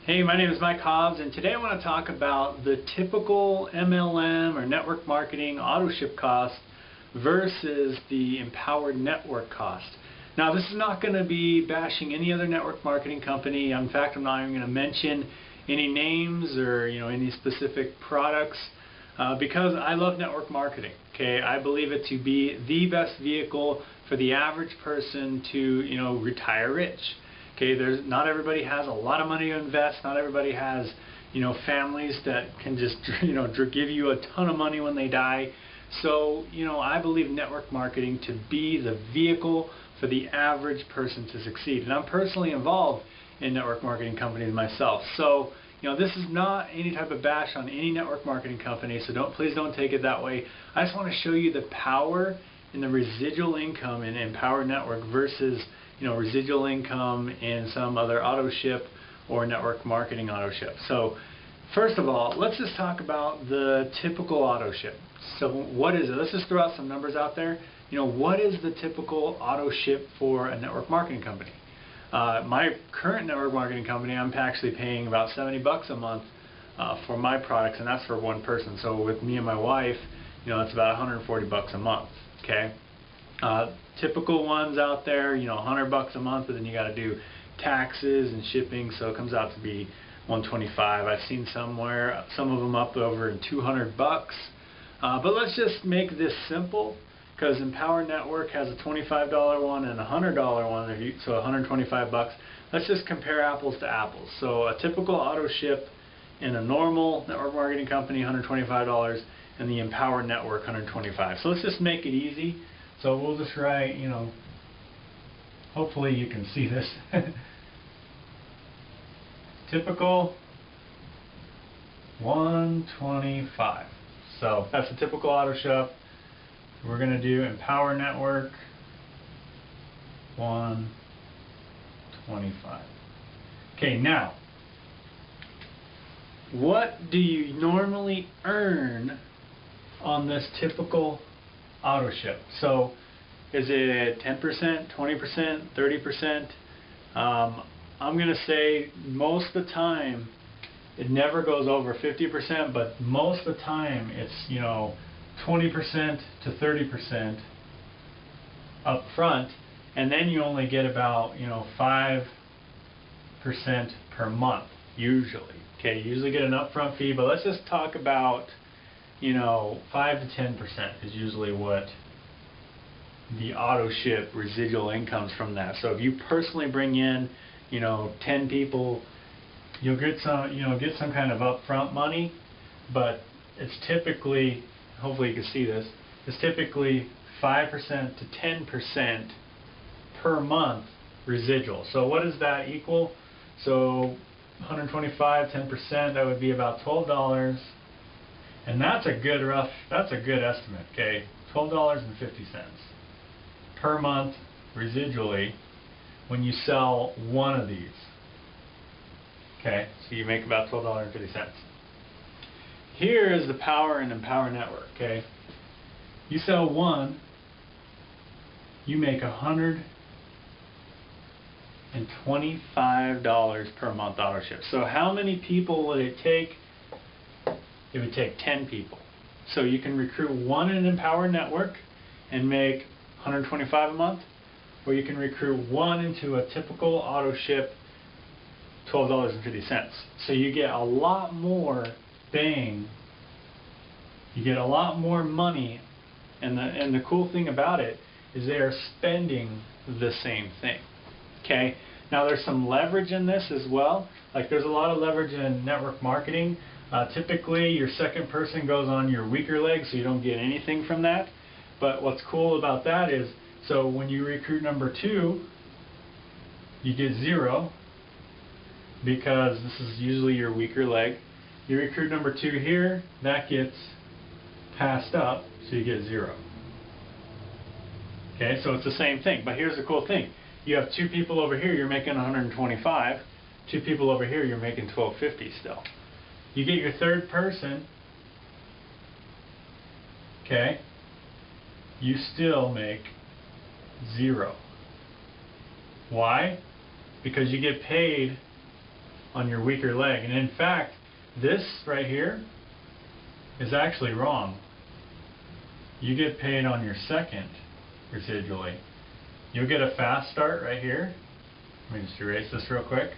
Hey, my name is Mike Hobbs, and today I want to talk about the typical MLM or network marketing auto ship cost versus the empowered network cost. Now, this is not going to be bashing any other network marketing company. In fact, I'm not even going to mention any names or any specific products because I love network marketing. Okay, I believe it to be the best vehicle for the average person to retire rich. Okay, not everybody has a lot of money to invest. Not everybody has, families that can just, give you a ton of money when they die. So, I believe network marketing to be the vehicle for the average person to succeed. And I'm personally involved in network marketing companies myself. So, this is not any type of bash on any network marketing company. So please don't take it that way. I just want to show you the power in the residual income in Empower Network versus residual income in some other auto ship or network marketing auto ship. So first of all, let's just talk about the typical auto ship. So what is it? Let's just throw out some numbers out there. What is the typical auto ship for a network marketing company? My current network marketing company, I'm actually paying about $70 a month for my products, and that's for one person. So with me and my wife, it's about $140 a month. Okay. Typical ones out there, $100 a month, but then you got to do taxes and shipping, so it comes out to be $125. I've seen some of them up over $200. But let's just make this simple, because Empower Network has a $25 one and a $100 one, so $125. Let's just compare apples to apples. So a typical auto ship in a normal network marketing company, $125, and the Empower Network, $125. So let's just make it easy. So we'll just write, hopefully you can see this. Typical 125. So that's a typical auto shop. We're going to do Empower Network 125. Okay, now, what do you normally earn on this typical auto ship? So is it 10%, 20%, 30%? I'm going to say most of the time it never goes over 50%, but most of the time it's 20% to 30% up front, and then you only get about 5% per month usually. Okay, you usually get an upfront fee, but let's just talk about 5 to 10% is usually what the auto ship residual incomes from that. So if you personally bring in 10 people, you'll get some kind of upfront money, but it's typically, hopefully you can see this, it's typically 5% to 10% per month residual. So what does that equal? So 125, 10%, that would be about $12. And that's a good estimate, okay? $12.50 per month residually when you sell one of these. Okay, so you make about $12.50. Here is the power in Empower Network, okay? You sell one, you make $125 per month auto ship. So how many people would it take? It would take 10 people. So you can recruit one in Empower Network and make $125 a month, or you can recruit one into a typical auto ship, $12.50. So you get a lot more bang. You get a lot more money, and the cool thing about it is they are spending the same thing. Okay. Now there's some leverage in this as well. Like there's a lot of leverage in network marketing. Typically your second person goes on your weaker leg, so you don't get anything from that. But what's cool about that is, so when you recruit number 2, you get 0, because this is usually your weaker leg. You recruit number 2 here, that gets passed up, so you get 0. Okay, so it's the same thing. But here's the cool thing. You have 2 people over here, you're making 125. 2 people over here, you're making 1250 still. You get your third person, okay, you still make 0. Why? Because you get paid on your weaker leg. And in fact, this right here is actually wrong. You get paid on your second residually. You'll get a fast start right here. Let me just erase this real quick.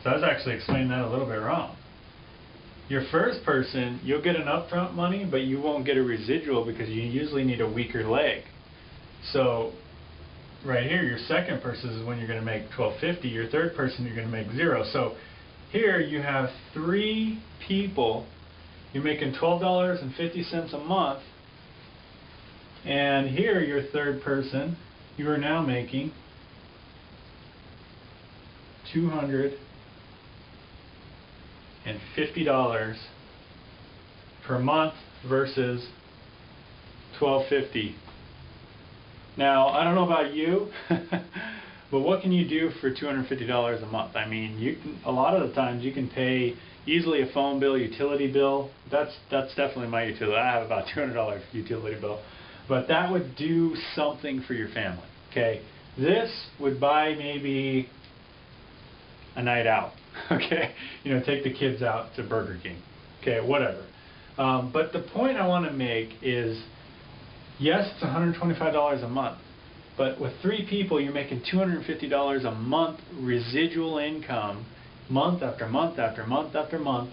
So I was actually explaining that a little bit wrong. Your first person, you'll get an upfront money, but you won't get a residual because you usually need a weaker leg. So right here, your second person is when you're going to make $12.50. Your third person, you're going to make 0. So here you have 3 people. You're making $12.50 a month. And here, your third person, you are now making $250 per month versus $12.50. Now, I don't know about you, but what can you do for $250 a month? I mean, you can, a lot of the times you can pay easily a phone bill, utility bill. That's definitely my utility. I have about $200 utility bill, but that would do something for your family. Okay, this would buy maybe a night out. Okay, you know, take the kids out to Burger King. Okay, whatever. But the point I want to make is, yes, it's $125 a month, but with 3 people, you're making $250 a month residual income, month after month after month after month.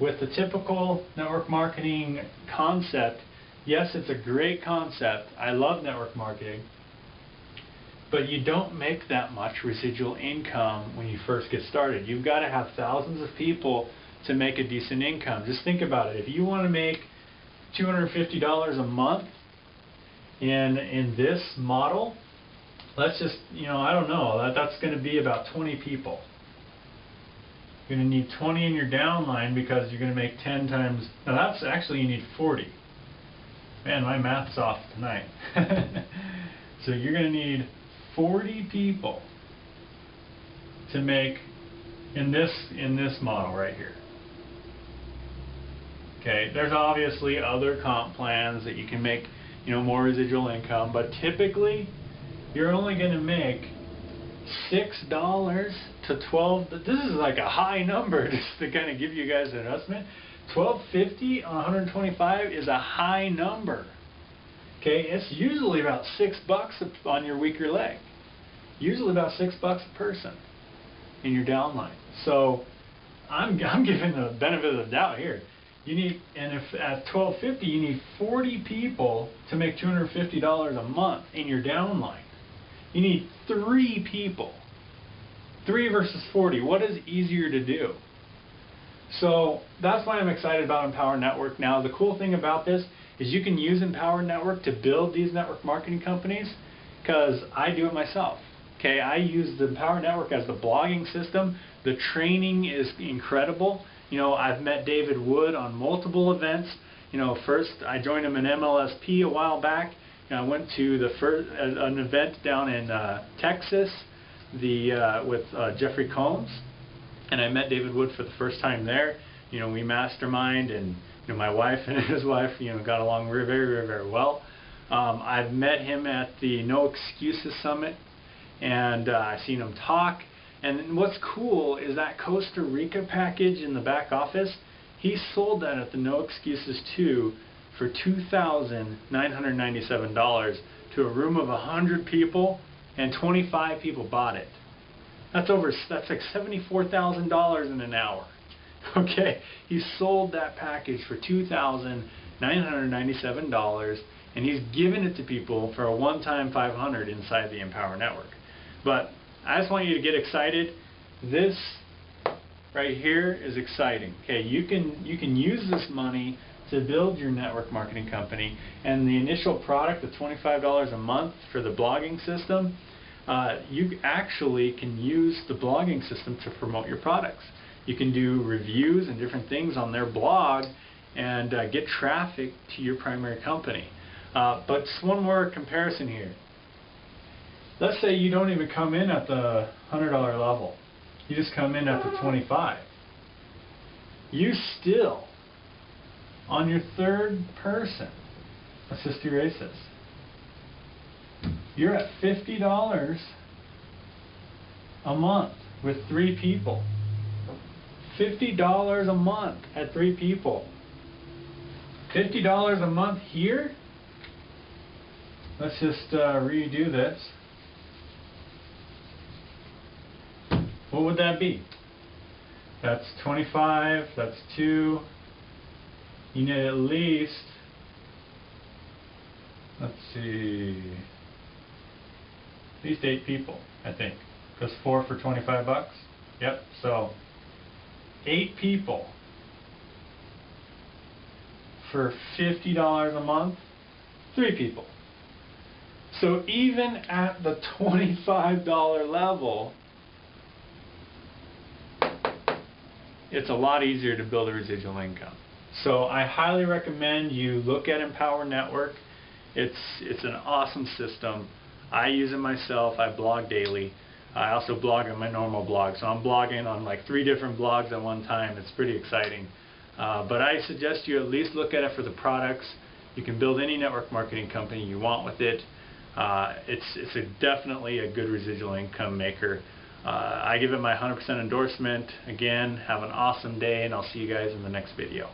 With the typical network marketing concept, yes, it's a great concept. I love network marketing. But you don't make that much residual income when you first get started. You've got to have thousands of people to make a decent income. Just think about it. If you want to make $250 a month in this model, let's just, you know, I don't know, that's going to be about 20 people. You're going to need 20 in your downline because you're going to make 10 times, now that's actually, you need 40. Man, my math's off tonight. So you're going to need 40 people to make in this model right here. Okay, there's obviously other comp plans that you can make, you know, more residual income, but typically you're only going to make $6 to $12. This is like a high number just to kind of give you guys an estimate. $12.50 on 125 is a high number. Okay, it's usually about $6 on your weaker leg. Usually about $6 a person in your downline. So I'm giving the benefit of the doubt here. You need, and if at $12.50 you need 40 people to make $250 a month in your downline. You need 3 people. 3 versus 40. What is easier to do? So that's why I'm excited about Empower Network. Now, the cool thing about this is you can use Empower Network to build these network marketing companies, because I do it myself. Okay, I use the Empower Network as the blogging system. The training is incredible. You know, I've met David Wood on multiple events. You know, first I joined him in MLSP a while back. And I went to an event down in Texas, with Jeffrey Combs, and I met David Wood for the first time there. You know, we mastermind, and you know, my wife and his wife, you know, got along very, very, very well. I've met him at the No Excuses Summit, and I've seen him talk. And what's cool is that Costa Rica package in the back office, he sold that at the No Excuses 2 for $2,997 to a room of 100 people, and 25 people bought it. That's like $74,000 in an hour. Okay, he sold that package for $2,997, and he's given it to people for a one-time $500 inside the Empower Network. But I just want you to get excited. This right here is exciting. Okay, you can use this money to build your network marketing company, and the initial product, the $25 a month for the blogging system, you actually can use the blogging system to promote your products. You can do reviews and different things on their blog and get traffic to your primary company. But just one more comparison here. Let's say you don't even come in at the $100 level. You just come in at the $25. You still, on your third person, let's just erase this. You're at $50 a month with 3 people. $50 a month at 3 people. $50 a month here? Let's just redo this. What would that be? That's 25, that's 2. You need at least, let's see, at least 8 people, I think. Because 4 for 25 bucks. Yep, so 8 people for $50 a month, 3 people. So even at the $25 level, it's a lot easier to build a residual income. So I highly recommend you look at Empower Network. It's an awesome system. I use it myself. I blog daily. I also blog on my normal blog. So I'm blogging on like 3 different blogs at one time. It's pretty exciting. But I suggest you at least look at it for the products. You can build any network marketing company you want with it. It's definitely a good residual income maker. I give it my 100% endorsement. Again, have an awesome day, and I'll see you guys in the next video.